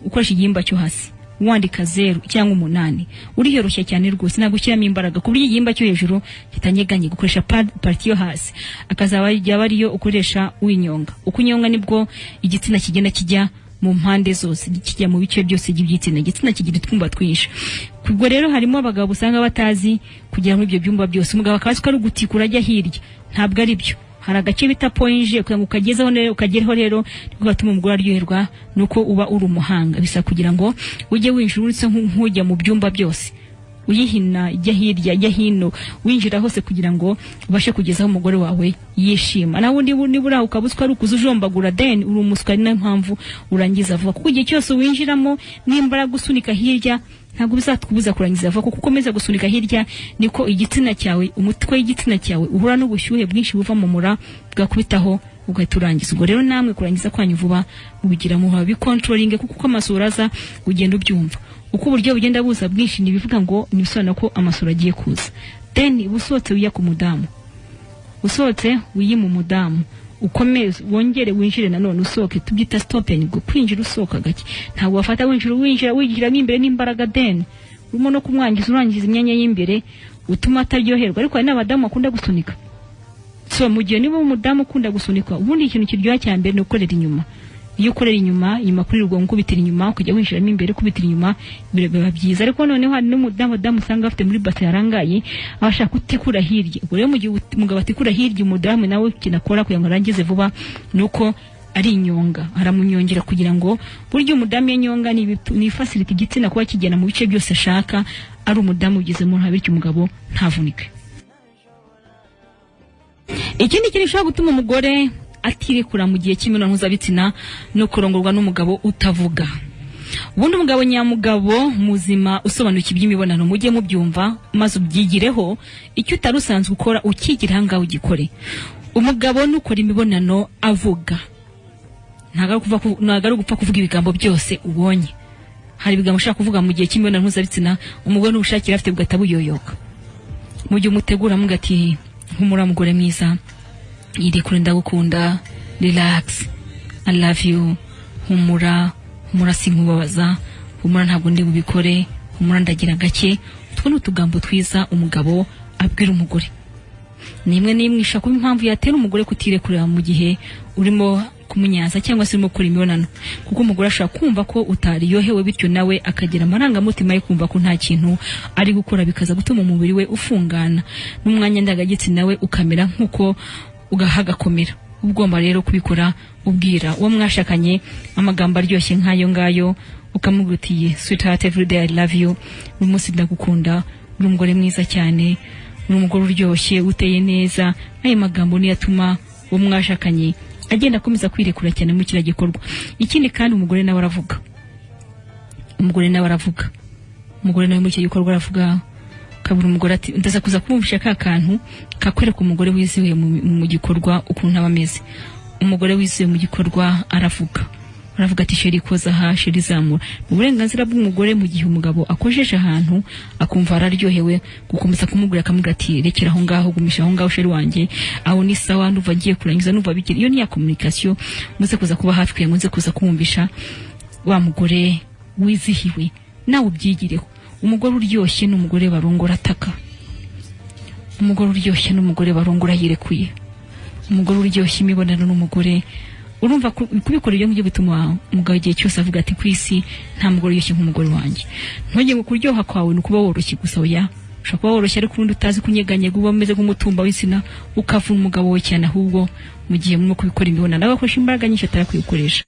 ukoresha igihimba cyo hasi wandika 0 cyangwa 8 uriyoroshya cyane rwose nagushyiramo imbaraga ku buryo igihimba cyo hejuru kitanyeganye gukoresha parti yo hasi akazaba yaba ariyo ukoresha winyonga ukunyonga nibwo igitsina kigenda kijya mu mpande zose kijya mu bice byose by'igitsina igitsina kigira twumba twinshi kubwo rero harimo abagabo usanga batazi kugira muri ibyo byumba byose umugabo akazi ko ari gutikura ajya hirya ntabwo ari byo hari agace bita poinje kugira ngo ukagezeho rero ukagereho rero niko gatuma umugore aryoherwa nuko uba uri umuhanga bisa kugira ngo ujye winjira uretse nk'ujya mu byumba byose uyihina ijya hirya ijya hino winjira hose kugira ngo ubashe kugezaho umugore wawe yishima naho undi nibura ukabuzwa ari ukuzujombagura then uri umuswa ari mpamvu urangiza vuba kuko igihe cyose winjiramo nimbara gusunika hirya ntabwo bizatukubuza kurangiza vuba kuko ukomeza gusunika hirya niko igitsina cyawe umutwe w'igitsina cyawe uhura n'ubushyuhe bwinshi buva mu mura bwakubitaho ugahita urangiza ubwo rero namwe kurangiza kwanyu vuba ubigira mu habi controlling kuko amasura aza ugenda ubyumva uko uburyo bugenda buza bwinshi nibivuga ngo nibisobanura ko amasura agiye kuza then busotse wiya ku mudamu usotse wiyi mu mudamu ukomeze wongere winjire nanone usoke tubyita stopping go kwinjira usoka gake ntabwo wafata winjira imbere n'imbaraga then urimo no kumwangiza urangiza imyanya y'imbere utuma ataryoherwa ariko hari n'abadamu akunda gusunika so mu gihe niba umudamu ukunda gusunikwa ubundi ikintu kiryoha cyane mbere no gukorera inyuma iyo ukorera inyuma kuri rugo nkubitira inyuma ukajya winjiramo imbere kubitira inyuma biba byiza ariko noneho hari n'umudamu usanga afite muri base yarangaye abashaka kutikura hirya ubwo rero mu gihe umugabo atikura hirya umudamu nawe kinakora kugira ngo arangize vuba nuko ari inyonga aramunyongera kugira ngo buryo umudamu yanyonga ni facility igitsina kuba kigena mu bice byose ashaka ari umudamu ugize mu bityo umugabo ntavunike ikindi kintu gishobora gutuma umugore atirekura mu gihe cy'imibonano mpuzabitsina no kurongorwa n'umugabo utavuga ubundi umugabo nyamugabo muzima usobanukiye iby'imibonano mujye mubyumva maze ubyigireho icyo utarusanzwe ukora ukigira hangaho ugikore umugabo nukora imibonano avuga ntago ari gupfa kuvuga ibigambo byose ubonye hari ibigambo ushaka kuvuga mu gihe cy'imibonano mpuzabitsina umugore n'ubushakira afite bugata buyoyoka mu gihe umutegura mugati nk'umura mugore mwiza irekure ndagukunda relax I love you humura sinkubabaza humura ntabwo ndi bubikore humura ndagira gake utwo n'utugambo twiza umugabo abwira umugore nimwe nimwisha kuba impamvu yatera umugore kutirekurira mu gihe urimo kumunyaza cyangwa se urimo gukora imibonano kuko umugore ashaka kumva ko utariyohewe bityo nawe akagira amarangamutima yo kumva ko nta kintu ari gukora bikaza gutuma umubiri we ufungana n'umwanya ndagagitsi nawe ukamera nk'uko ugahagakomera ugomba rero kubikora ubwira uwo mwashakanye amagambo aryoshye nk'ayo ngayo ukamugutiye sweetheart every day I love you umunsi ndagukunda uri umugore mwiza cyane uri umugore uryoshye uteye neza ayo magambo niyo atuma uwo mwashakanye agenda akomeza kwirekura cyane mu kira gikorwa ikindi kandi umugore nawe aravuga umugore nawe mu cyo gikorwa aravuga kabura umugore ati ndaza kuza kumvisha kantu kakwereka umugore wiziwe mu gikorwa ukuntu abameze umugore wiziwe mu gikorwa aravuga ati sheri koza ha sheri zamura uburenganzira bw'umugore mu gihe umugabo akojeje ahantu akumva araryohewe gukomeza kumugura akamubwira ati rekera aho ngaho gumisha aho ngaho sheri wanjye aho ni sawa nduva agiye kurangiza nuva bigira iyo ni ya communication muze kuza kuba hafi kugira ngo nze kuza kumvisha wa mugore wizihiwe nawe ubyigireho umugore uryoshye n'umugore barongora ataka umugore uryoshye n'umugore barongora yirekuye umugore uryoshye imibonano n'umugore urumva kubikora ibyo ngibyo bituma umugabo igihe cyose avuga ati kwisi nta mugore uryoshye nk'umugore wanjye ntujye ngo kuryoha kwawe nukuba woroshye gusa oya ushobora kuba woroshye ariko urundi utazi kunyeganyega uba umeze nk'umutumba w'insina ukavuna umugabo we cyane ahubwo mu gihe murimo kubikora imibonano nawe akoresha imbaraga nyinshi atarakwiye gukoresha